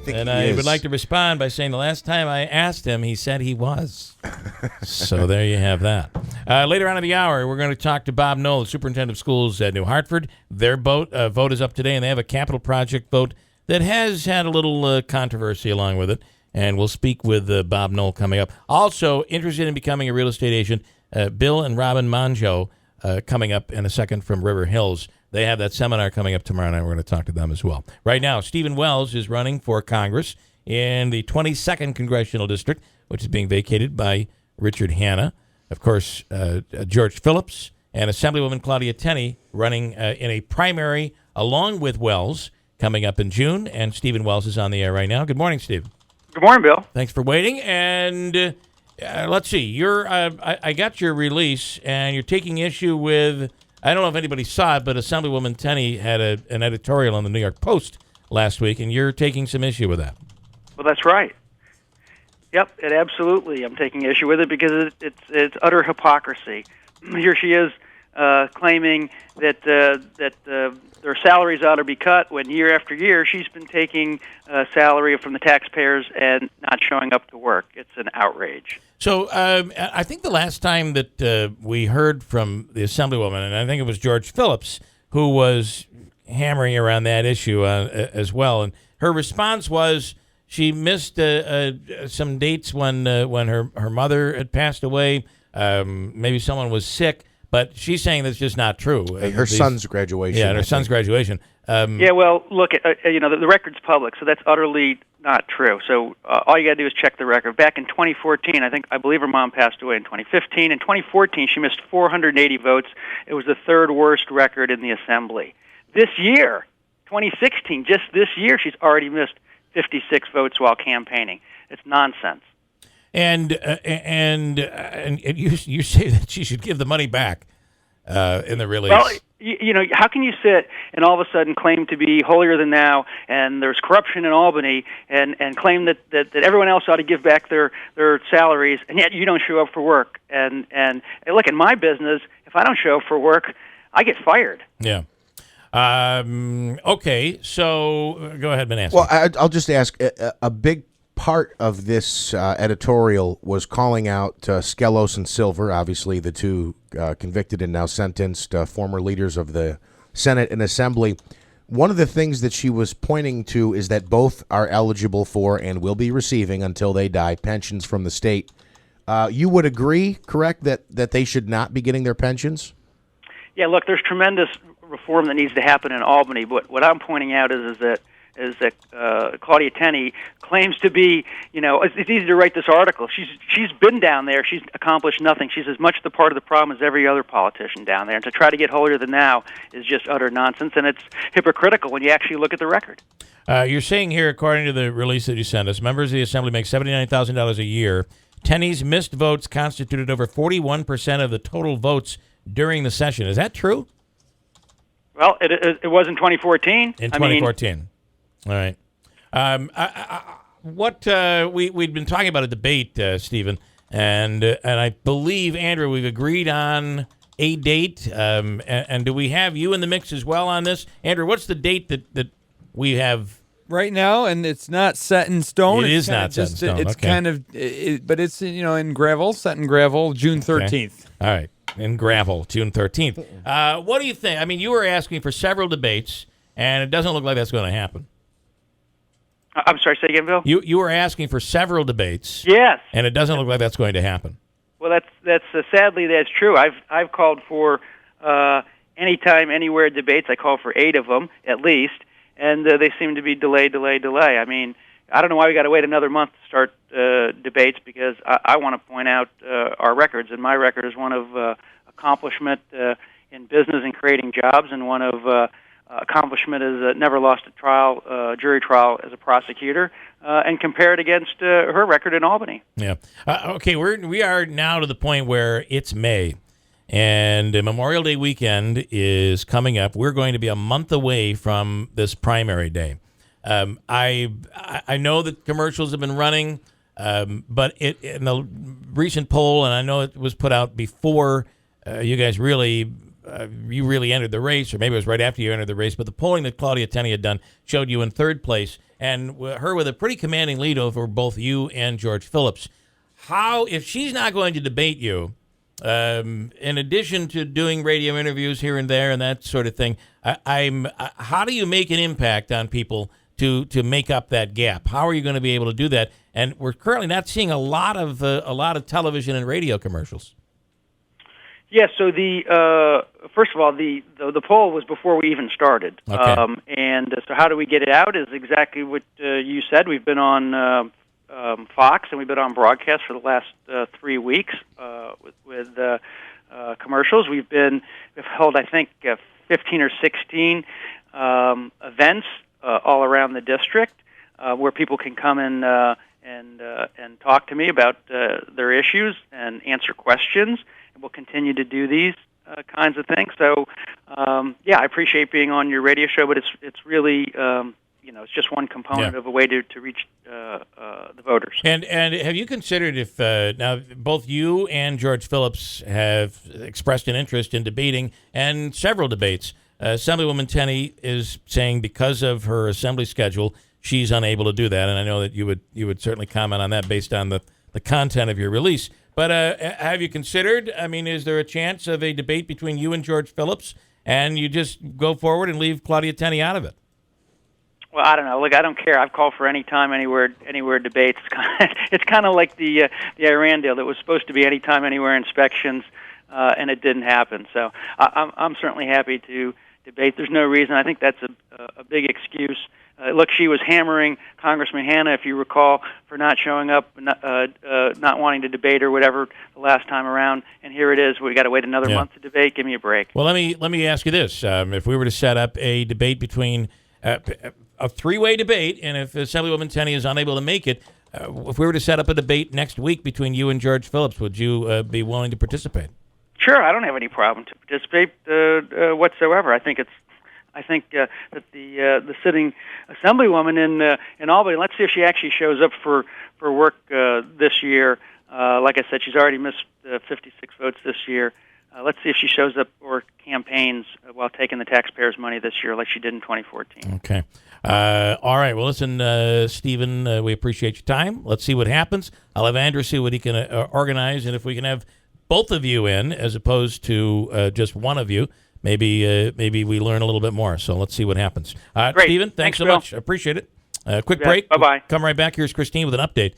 think and he I is. would like to respond by saying the last time I asked him, he said he was. So there you have that. Later on in the hour, we're going to talk to Bob Knoll, the superintendent of schools at New Hartford. Their vote is up today, and they have a capital project vote that has had a little controversy along with it. And we'll speak with Bob Knoll coming up. Also, interested in becoming a real estate agent, Bill and Robin Monjo coming up in a second from River Hills. They have that seminar coming up tomorrow night. We're going to talk to them as well. Right now, Stephen Wells is running for Congress in the 22nd Congressional District, which is being vacated by Richard Hanna. Of course, George Phillips and Assemblywoman Claudia Tenney running in a primary along with Wells coming up in June. And Stephen Wells is on the air right now. Good morning, Steve. Good morning, Bill. Thanks for waiting. And let's see. I got your release, and you're taking issue with, I don't know if anybody saw it, but Assemblywoman Tenney had an editorial on the New York Post last week, and you're taking some issue with that. Well, that's right. Yep, absolutely. I'm taking issue with it because it's utter hypocrisy. Here she is claiming that their salaries ought to be cut when year after year she's been taking salary from the taxpayers and not showing up to work. It's an outrage. So I think the last time that we heard from the Assemblywoman, and I think it was George Phillips, who was hammering around that issue as well, and her response was she missed some dates when her mother had passed away. Maybe someone was sick. But she's saying that's just not true. Her son's graduation. Yeah, her son's graduation. Yeah, well, look, the record's public, so that's utterly not true. So all you got to do is check the record. Back in 2014, I believe her mom passed away in 2015. In 2014, she missed 480 votes. It was the third worst record in the Assembly. This year, 2016, just this year, she's already missed 56 votes while campaigning. It's nonsense. And you say that she should give the money back in the release. Well, how can you sit and all of a sudden claim to be holier than thou, and there's corruption in Albany, and claim that everyone else ought to give back their salaries, and yet you don't show up for work? And look, in my business, if I don't show up for work, I get fired. Yeah. Okay, so go ahead, Manasseh. Well, I'll just ask, a big part of this editorial was calling out Skelos and Silver, obviously the two convicted and now sentenced former leaders of the Senate and Assembly. One of the things that she was pointing to is that both are eligible for and will be receiving until they die pensions from the state. You would agree, correct, that they should not be getting their pensions? Yeah, look, there's tremendous reform that needs to happen in Albany, but what I'm pointing out is that Claudia Tenney claims to be, it's easy to write this article. She's been down there. She's accomplished nothing. She's as much the part of the problem as every other politician down there. And to try to get holier than thou is just utter nonsense, and it's hypocritical when you actually look at the record. You're saying here, according to the release that you sent us, members of the Assembly make $79,000 a year. Tenney's missed votes constituted over 41% of the total votes during the session. Is that true? Well, it was in 2014. In 2014. All right. We'd been talking about a debate, Stephen, and I believe, Andrew, we've agreed on a date. And do we have you in the mix as well on this? Andrew, what's the date that we have right now? And it's not set in stone. It is not set in stone. It's okay. kind of, but it's in gravel, set in gravel, June 13th. Okay. All right, in gravel, June 13th. What do you think? I mean, you were asking for several debates, and it doesn't look like that's going to happen. I'm sorry, say again, Bill? You were asking for several debates. Yes. And it doesn't look like that's going to happen. Well, that's sadly that's true. I've called for anytime, anywhere debates. I called for 8 of them at least, and they seem to be delay. I mean, I don't know why we got to wait another month to start debates, because I want to point out our records, and my record is one of accomplishment in business and creating jobs, and one of accomplishment is never lost a jury trial as a prosecutor, and compare it against her record in Albany. Yeah. Okay, we are now to the point where it's May, and Memorial Day weekend is coming up. We're going to be a month away from this primary day. I know that commercials have been running, but in the recent poll, and I know it was put out before you guys really entered the race, or maybe it was right after you entered the race, but the polling that Claudia Tenney had done showed you in third place. and her with a pretty commanding lead over both you and George Phillips. How, if she's not going to debate you, in addition to doing radio interviews here and there and that sort of thing, how do you make an impact on people to make up that gap? How are you going to be able to do that? And we're currently not seeing a lot of television and radio commercials. Yeah, so first of all, the poll was before we even started. Okay. So how do we get it out is exactly what you said. We've been on Fox, and we've been on broadcast for the last 3 weeks with commercials. We've held, I think, 15 or 16 events all around the district where people can come and talk to me about their issues and answer questions. And we'll continue to do these kinds of things. So, I appreciate being on your radio show, but it's really it's just one component of a way to reach the voters. And have you considered if now both you and George Phillips have expressed an interest in debating and several debates? Assemblywoman Tenney is saying because of her assembly schedule, she's unable to do that, and I know that you would certainly comment on that based on the content of your release. But have you considered? I mean, is there a chance of a debate between you and George Phillips, and you just go forward and leave Claudia Tenney out of it? Well, I don't know. Look, I don't care. I've called for any time, anywhere debates. It's kind of like the Iran deal that was supposed to be anytime, anywhere inspections, and it didn't happen. So I'm certainly happy to debate. There's no reason. I think that's a big excuse. Look, she was hammering Congressman Hanna, if you recall, for not showing up, not wanting to debate or whatever the last time around. And here it is. We got to wait another month to debate. Give me a break. Well, let me ask you this: if we were to set up a debate between a three-way debate, and if Assemblywoman Tenney is unable to make it, if we were to set up a debate next week between you and George Phillips, would you be willing to participate? Sure, I don't have any problem to participate whatsoever. I think that the sitting assemblywoman in Albany. Let's see if she actually shows up for work this year. Like I said, she's already missed 56 votes this year. Let's see if she shows up or campaigns while taking the taxpayers' money this year, like she did in 2014. Okay. All right. Well, listen, Stephen, we appreciate your time. Let's see what happens. I'll have Andrew see what he can organize, and if we can have both of you in as opposed to just one of you, maybe we learn a little bit more. So let's see what happens. Great. Stephen, thanks so Bill. much. I appreciate it. Quick Yeah, break. bye-bye. Come right back. Here's Christine with an update